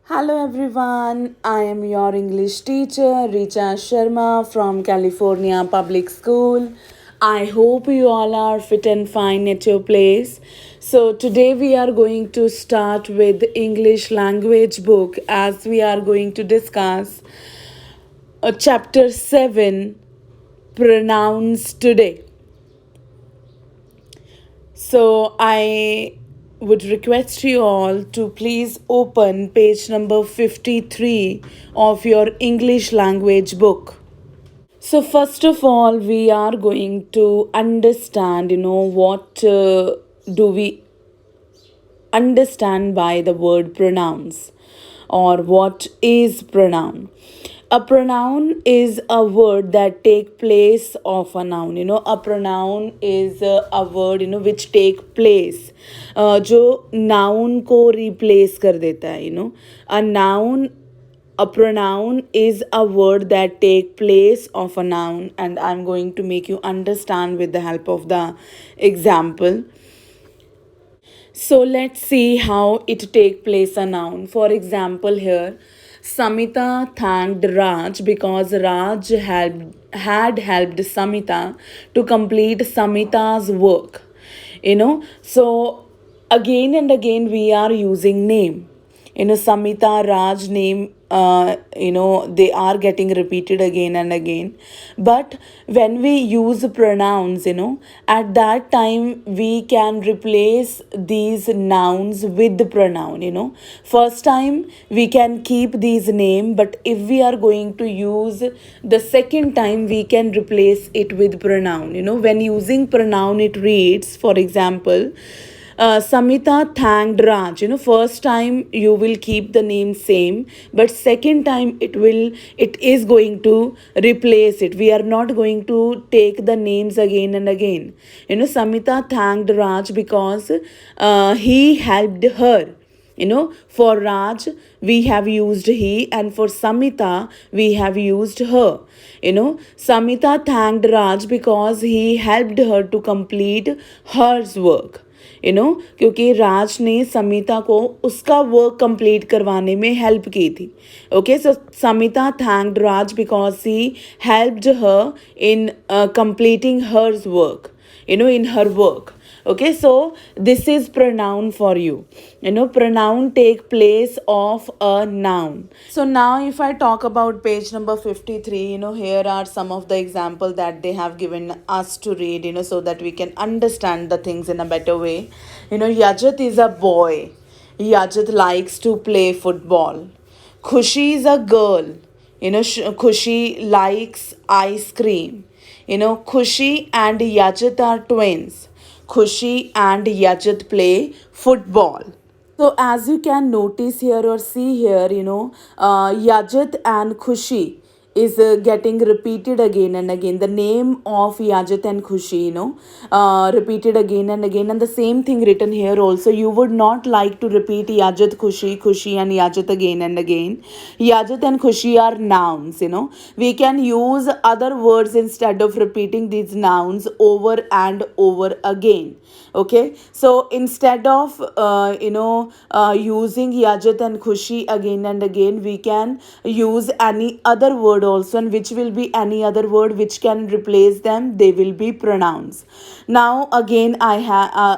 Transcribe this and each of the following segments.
Hello everyone, I am your English teacher Richa Sharma from California Public School. I hope you all are fit and fine at your place. So today we are going to start with English language book as we are going to discuss chapter 7 pronouns today. So I would request you all to please open page number 53 of your English language book. So first of all, we are going to understand, what do we understand by the word pronouns or what is pronoun. A pronoun is a word that take place of a noun. A pronoun is a word which take place जो noun को replace कर देता है. A pronoun is a word that take place of a noun, and I'm going to make you understand with the help of the example. So let's see how it take place a noun. For example, here Samita thanked Raj because Raj had helped Samita to complete Samita's work. So again and again we are using name. Samita, Raj name, they are getting repeated again and again. But when we use pronouns, at that time we can replace these nouns with the pronoun. First time we can keep these name, but if we are going to use the second time, we can replace it with pronoun. When using pronoun, it reads, for example, Samita thanked Raj. First time you will keep the name same, but second time it is going to replace it. We are not going to take the names again and again. Samita thanked Raj because he helped her. For Raj we have used he, and for Samita we have used her. Samita thanked Raj because he helped her to complete her work. क्योंकि राज ने समिता को उसका work complete करवाने में help की थी. Okay, so Samita thanked Raj because he helped her in completing her work, in her work. Okay, so this is pronoun for you. Pronoun take place of a noun. So now if I talk about page number 53, here are some of the example that they have given us to read, so that we can understand the things in a better way. Yajat is a boy. Yajat likes to play football. Khushi is a girl. Khushi likes ice cream. Khushi and Yajat are twins. Khushi and Yajat play football. So as you can notice here or see here, Yajat and Khushi is getting repeated again and again. The name of Yajat and Khushi, repeated again and again. And the same thing written here also. You would not like to repeat Yajat, Khushi, Khushi and Yajat again and again. Yajat and Khushi are nouns, We can use other words instead of repeating these nouns over and over again. Okay, so instead of using Yajat and Khushi again and again, we can use any other word also, and which will be any other word which can replace them. They will be pronouns. Now again I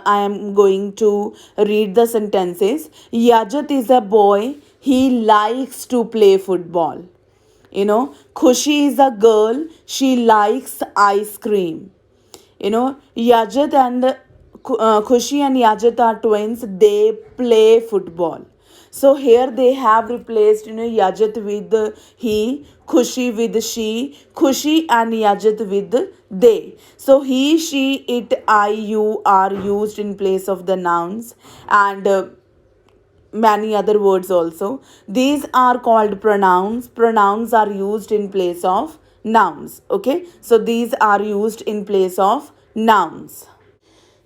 am going to read the sentences. Yajat is a boy. He likes to play football. Khushi is a girl. She likes ice cream. Yajat and Khushi and Yajat are twins. They play football. So here they have replaced, Yajat with he, Khushi with she, Khushi and Yajat with they. So he, she, it, I, you are used in place of the nouns, and many other words also. These are called pronouns. Pronouns are used in place of nouns. Okay, so these are used in place of nouns.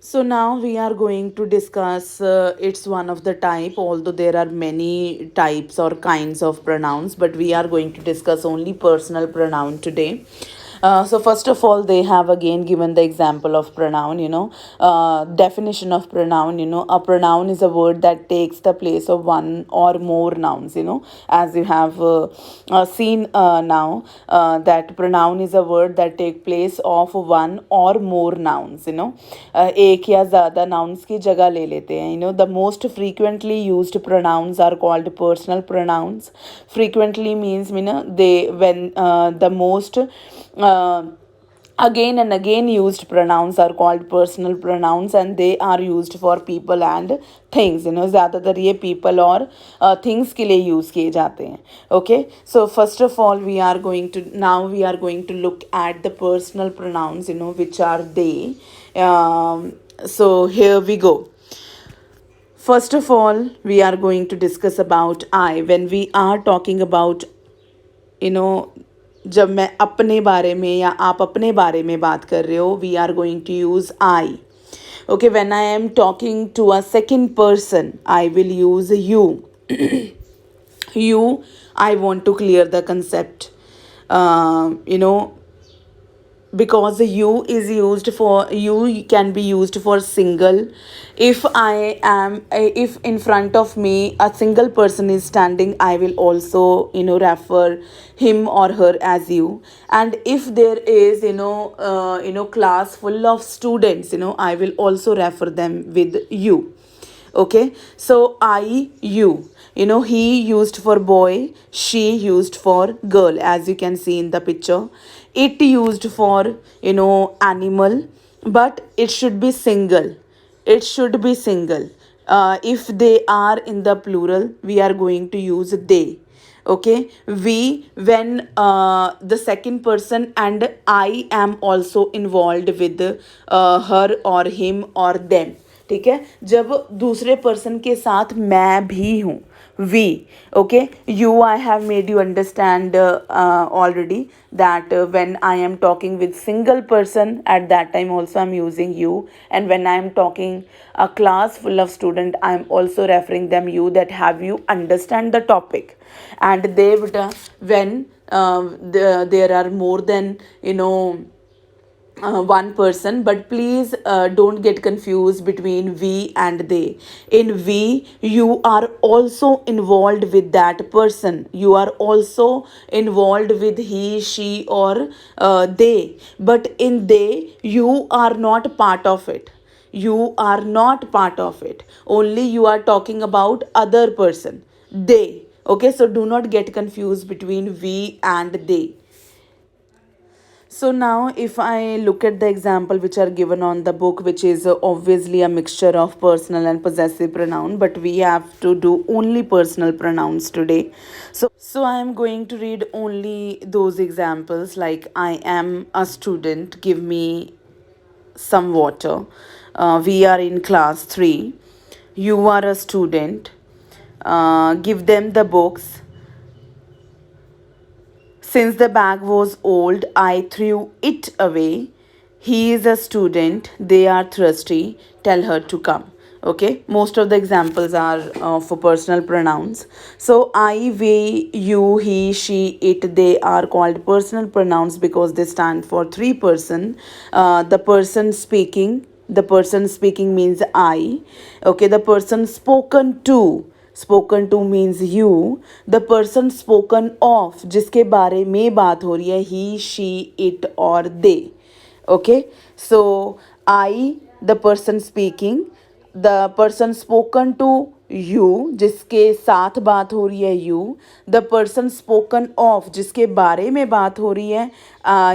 So now we are going to discuss it's one of the type, although there are many types or kinds of pronouns, but we are going to discuss only personal pronoun today. So first of all, they have again given the example of pronoun. Definition of pronoun. A pronoun is a word that takes the place of one or more nouns. As you have seen now, that pronoun is a word that take place of one or more nouns. एक या ज़्यादा nouns की जगह ले लेते हैं. The most frequently used pronouns are called personal pronouns. Frequently means they when the most again and again used pronouns are called personal pronouns, and they are used for people and things. ज़्यादातर ये people और things के लिए use किए जाते हैं. Okay, so first of all we are going to look at the personal pronouns, which are they. So here we go. First of all, we are going to discuss about I. When we are talking about, जब मैं अपने बारे में या आप अपने बारे में बात कर रहे हो, we are going to use I. Okay, when I am talking to a second person, I will use you. You, I want to clear the concept. Because you can be used for single. If in front of me a single person is standing, I will also refer him or her as you. And if there is class full of students, I will also refer them with you. Okay, so I, you. He used for boy, she used for girl, as you can see in the picture. It used for animal, but it should be single. It should be single. If they are in the plural, we are going to use they. Okay, we, when the second person and I am also involved with her or him or them. ठीक है, जब दूसरे person के साथ मैं भी हूँ, we. Okay, you, I have made you understand already that when I am talking with single person, at that time also I'm using you. And when I am talking a class full of student, I am also referring them you, that have you understand the topic. And they would when there are more than one person, but please don't get confused between we and they. In we, you are also involved with that person. You are also involved with he, she, or they. But in they, you are not part of it. You are not part of it. Only you are talking about other person. They. Okay, so do not get confused between we and they. So now if I look at the example which are given on the book, which is obviously a mixture of personal and possessive pronoun, but we have to do only personal pronouns today. So I am going to read only those examples, like I am a student, give me some water. We are in class 3. You are a student. Give them the books. Since the bag was old, I threw it away. He is a student. They are thirsty. Tell her to come. Okay, most of the examples are for personal pronouns. So I, we, you, he, she, it, they are called personal pronouns because they stand for three person. The person speaking means I. Okay, the person spoken to means you. The person spoken of, जिसके बारे में बात हो रही है, he, she, it और they. Okay, so I, the person speaking. The person spoken to, you, जिसके साथ बात हो रही है, you. The person spoken of, जिसके बारे में बात हो रही है,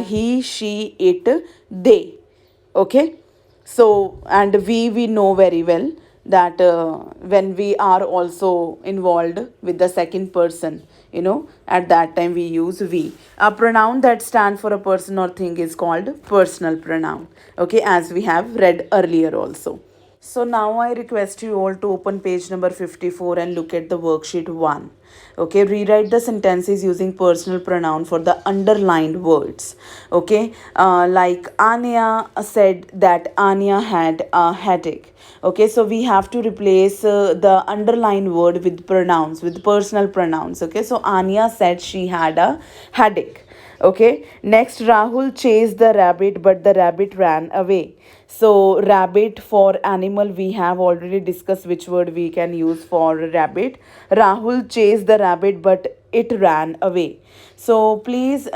he, she, it, they. Okay, so and we know very well that when we are also involved with the second person, at that time we use we. A pronoun that stands for a person or thing is called personal pronoun. Okay, as we have read earlier also. So now I request you all to open page number 54 and look at the worksheet 1. Okay, rewrite the sentences using personal pronoun for the underlined words. Okay, like Anya said that Anya had a headache. Okay, so we have to replace the underlined word with pronouns, with personal pronouns. Okay, so Anya said she had a headache. Okay, next Rahul chased the rabbit, but the rabbit ran away. So, rabbit for animal, we have already discussed which word we can use for rabbit. Rahul chased the rabbit, but it ran away. So, please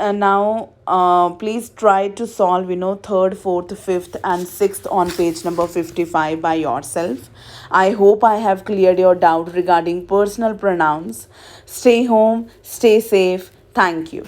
please try to solve, third, fourth, fifth, and sixth on page number 55 by yourself. I hope I have cleared your doubt regarding personal pronouns. Stay home, stay safe. Thank you.